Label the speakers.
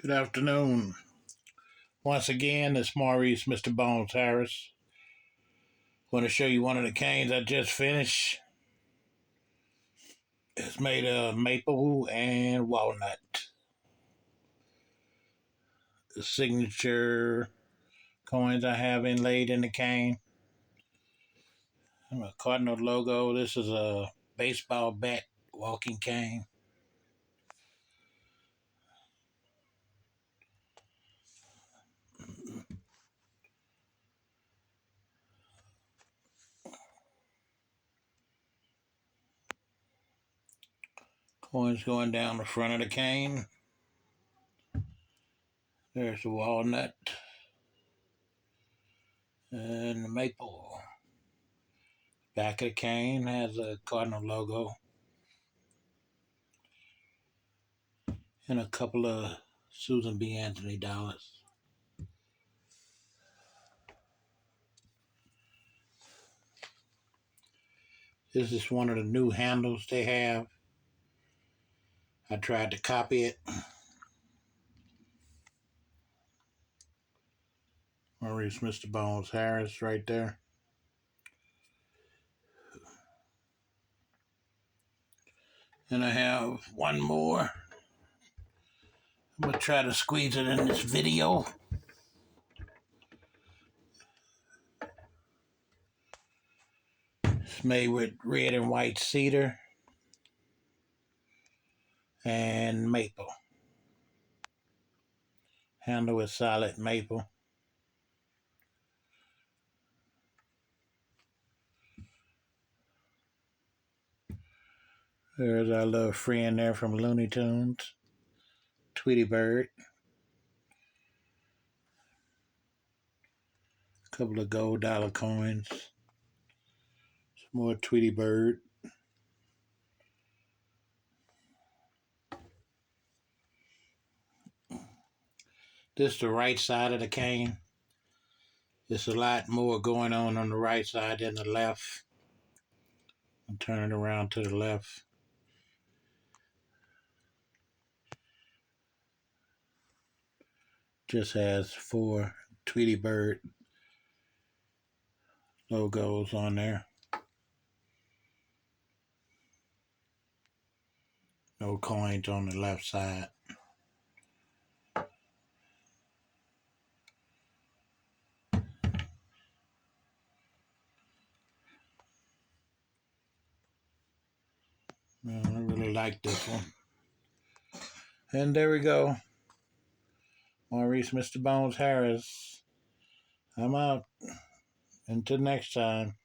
Speaker 1: Good afternoon. Once again, it's Maurice, Mr. Bones Harris. Want to show you one of the canes I just finished. It's made of maple and walnut. The signature coins I have inlaid in the cane. A Cardinal logo. This is a baseball bat walking cane. Coins going down the front of the cane. There's the walnut and the maple. Back of the cane has a Cardinal logo and a couple of Susan B. Anthony dollars. This is one of the new handles they have. I tried to copy it. Maurice Mr. Bones Harris right there. And I have one more. I'm going to try to squeeze it in this video. It's made with red and white cedar and maple. Handle with solid maple. There's our little friend there from Looney Tunes, Twitty Bird. A couple of gold dollar coins. Some more Tweety Bird. This is the right side of the cane. There's a lot more going on the right side than the left. I'm turning around to the left. Just has 4 Tweety Bird logos on there. No coins on the left side. Well, I really like this one. And there we go. Maurice Mr. Bones Harris. I'm out. Until next time.